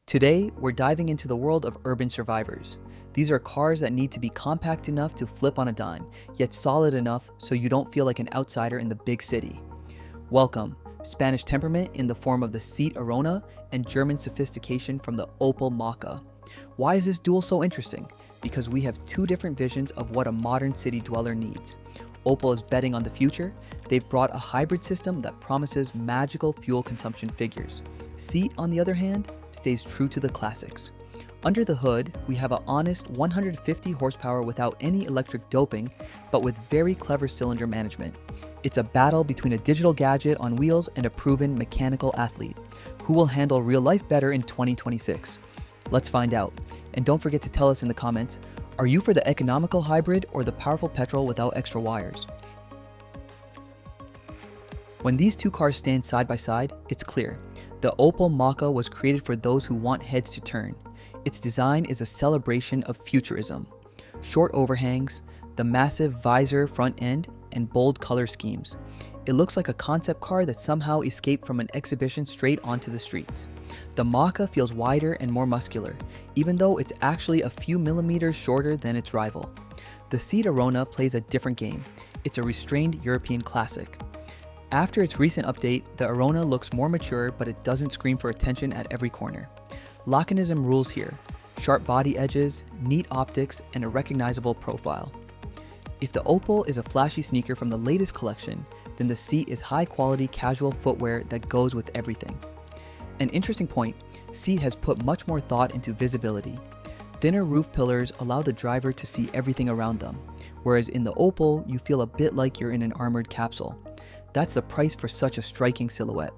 Today, we're diving into the world of urban survivors. These are cars that need to be compact enough to flip on a dime, yet solid enough so you don't feel like an outsider in the big city. Welcome, Spanish temperament in the form of the Seat Arona and German sophistication from the Opel Mokka. Why is this duel so interesting? Because we have two different visions of what a modern city dweller needs. Opel is betting on the future. They've brought a hybrid system that promises magical fuel consumption figures. Seat, on the other hand, stays true to the classics. Under the hood, we have an honest 150 horsepower without any electric doping, but with very clever cylinder management. It's a battle between a digital gadget on wheels and a proven mechanical athlete. Who will handle real life better in 2026? Let's find out. And don't forget to tell us in the comments, are you for the economical hybrid or the powerful petrol without extra wires? When these two cars stand side by side, it's clear. The Opel Mokka was created for those who want heads to turn. Its design is a celebration of futurism. Short overhangs, the massive visor front end, and bold color schemes. It looks like a concept car that somehow escaped from an exhibition straight onto the streets. The Mokka feels wider and more muscular, even though it's actually a few millimeters shorter than its rival. The Seat Arona plays a different game. It's a restrained European classic. After its recent update, the Arona looks more mature, but it doesn't scream for attention at every corner. Lockenism rules here. Sharp body edges, neat optics, and a recognizable profile. If the Opel is a flashy sneaker from the latest collection, then the Seat is high-quality casual footwear that goes with everything. An interesting point, Seat has put much more thought into visibility. Thinner roof pillars allow the driver to see everything around them, whereas in the Opel, you feel a bit like you're in an armored capsule. That's the price for such a striking silhouette.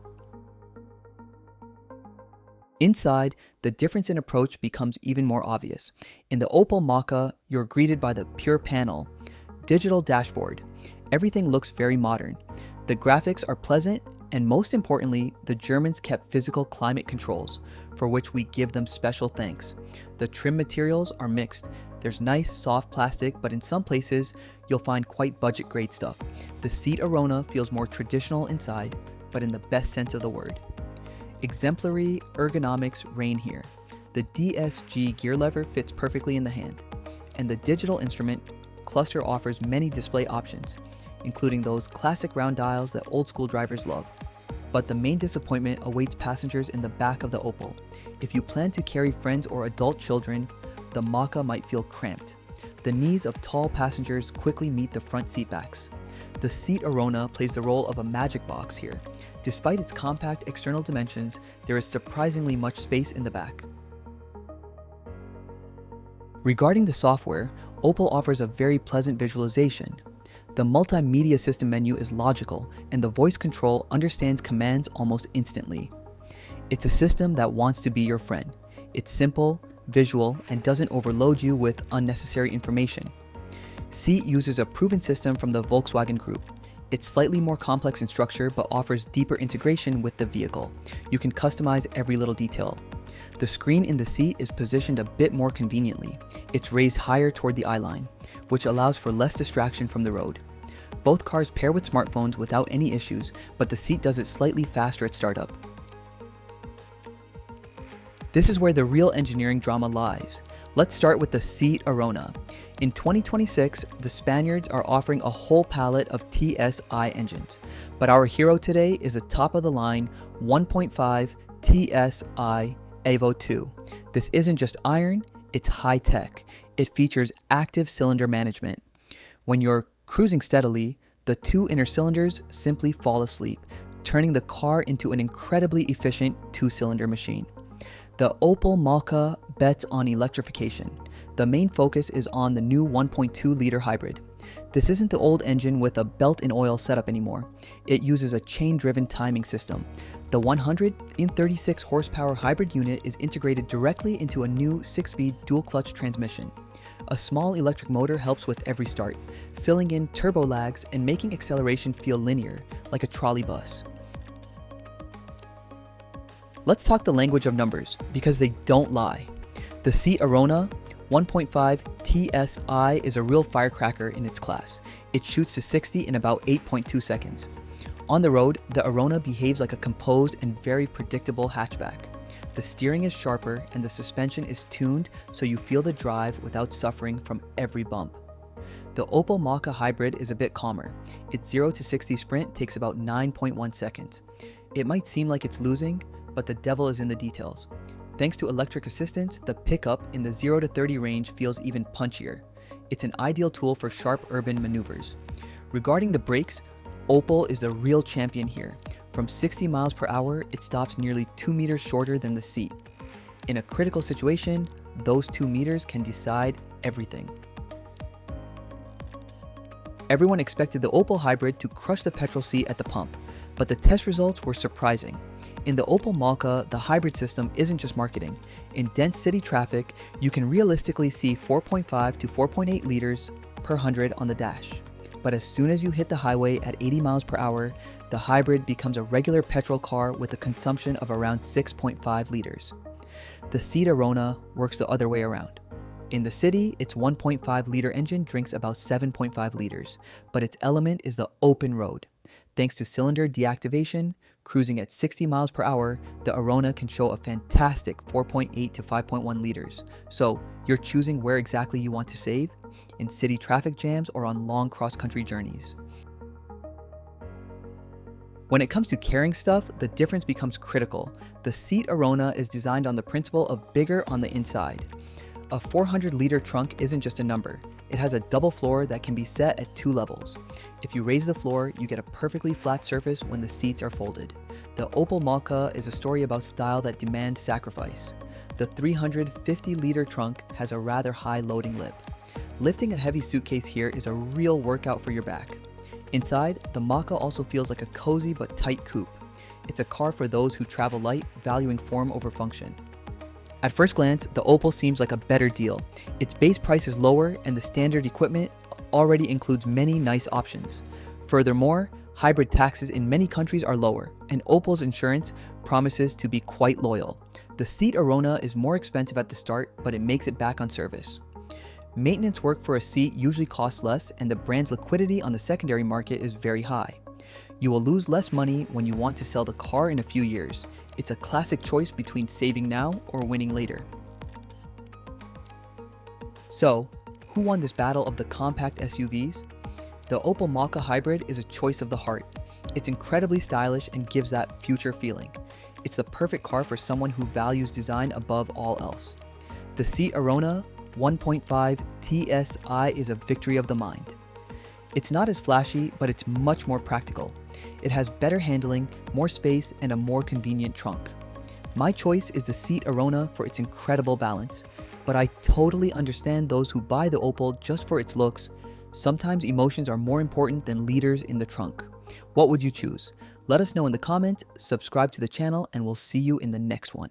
Inside, the difference in approach becomes even more obvious. In the Opel Mokka, you're greeted by the pure panel, digital dashboard. Everything looks very modern. The graphics are pleasant, and most importantly, the Germans kept physical climate controls, for which we give them special thanks. The trim materials are mixed. There's nice, soft plastic, but in some places, you'll find quite budget-grade stuff. The Seat Arona feels more traditional inside, but in the best sense of the word. Exemplary ergonomics reign here. The DSG gear lever fits perfectly in the hand, and the digital instrument cluster offers many display options, including those classic round dials that old-school drivers love. But the main disappointment awaits passengers in the back of the Opel. If you plan to carry friends or adult children, the Mokka might feel cramped. The knees of tall passengers quickly meet the front seat backs. The Seat Arona plays the role of a magic box here. Despite its compact external dimensions, there is surprisingly much space in the back. Regarding the software, Opel offers a very pleasant visualization. The Multimedia system menu is logical, and the voice control understands commands almost instantly. It's a system that wants to be your friend. It's simple, visual, and doesn't overload you with unnecessary information. Seat uses a proven system from the Volkswagen Group. It's slightly more complex in structure but offers deeper integration with the vehicle. You can customize every little detail. The screen in the seat is positioned a bit more conveniently. It's raised higher toward the eye line, which allows for less distraction from the road. Both cars pair with smartphones without any issues, but the Seat does it slightly faster at startup. This is where the real engineering drama lies. Let's start with the Seat Arona. In 2026, the Spaniards are offering a whole palette of TSI engines, but our hero today is the top-of-the-line 1.5 TSI Evo 2. This isn't just iron, it's high-tech. It features active cylinder management. When you're cruising steadily, the two inner cylinders simply fall asleep, turning the car into an incredibly efficient two-cylinder machine. The Opel Mokka bets on electrification. The main focus is on the new 1.2-liter hybrid. This isn't the old engine with a belt-in-oil setup anymore. It uses a chain-driven timing system. The 136 horsepower hybrid unit is integrated directly into a new 6-speed dual-clutch transmission. A small electric motor helps with every start, filling in turbo lags and making acceleration feel linear, like a trolley bus. Let's talk the language of numbers, because they don't lie. The Seat Arona 1.5 TSI is a real firecracker in its class. It shoots to 60 in about 8.2 seconds. On the road, the Arona behaves like a composed and very predictable hatchback. The steering is sharper and the suspension is tuned so you feel the drive without suffering from every bump. The Opel Mokka Hybrid is a bit calmer. Its 0 to 60 sprint takes about 9.1 seconds. It might seem like it's losing, but the devil is in the details. Thanks to electric assistance, the pickup in the 0 to 30 range feels even punchier. It's an ideal tool for sharp urban maneuvers. Regarding the brakes, Opel is the real champion here. From 60 miles per hour, it stops nearly 2 meters shorter than the Seat. In a critical situation, those 2 meters can decide everything. Everyone expected the Opel Hybrid to crush the petrol seat at the pump, but the test results were surprising. In the Opel Mokka, the hybrid system isn't just marketing. In dense city traffic, you can realistically see 4.5 to 4.8 liters per 100 on the dash. But as soon as you hit the highway at 80 miles per hour, the hybrid becomes a regular petrol car with a consumption of around 6.5 liters. The Seat Arona works the other way around. In the city, its 1.5 liter engine drinks about 7.5 liters, but its element is the open road. Thanks to cylinder deactivation, cruising at 60 miles per hour, the Arona can show a fantastic 4.8 to 5.1 liters. So you're choosing where exactly you want to save, in city traffic jams or on long cross-country journeys. When it comes to carrying stuff, the difference becomes critical. The Seat Arona is designed on the principle of bigger on the inside. A 400-liter trunk isn't just a number. It has a double floor that can be set at 2 levels. If you raise the floor, you get a perfectly flat surface when the seats are folded. The Opel Mokka is a story about style that demands sacrifice. The 350-liter trunk has a rather high loading lip. Lifting a heavy suitcase here is a real workout for your back. Inside, the Mokka also feels like a cozy but tight coupe. It's a car for those who travel light, valuing form over function. At first glance, the Opel seems like a better deal. Its base price is lower and the standard equipment already includes many nice options. Furthermore, hybrid taxes in many countries are lower, and Opel's insurance promises to be quite loyal. The Seat Arona is more expensive at the start, but it makes it back on service. Maintenance work for a Seat usually costs less, and the brand's liquidity on the secondary market is very high. You will lose less money when you want to sell the car in a few years. It's a classic choice between saving now or winning later. So, who won this battle of the compact SUVs? The Opel Mokka Hybrid is a choice of the heart. It's incredibly stylish and gives that future feeling. It's the perfect car for someone who values design above all else. The Seat Arona 1.5 TSI is a victory of the mind. It's not as flashy, but it's much more practical. It has better handling, more space, and a more convenient trunk. My choice is the Seat Arona for its incredible balance, but I totally understand those who buy the Opel just for its looks. Sometimes emotions are more important than liters in the trunk. What would you choose? Let us know in the comments, subscribe to the channel, and we'll see you in the next one.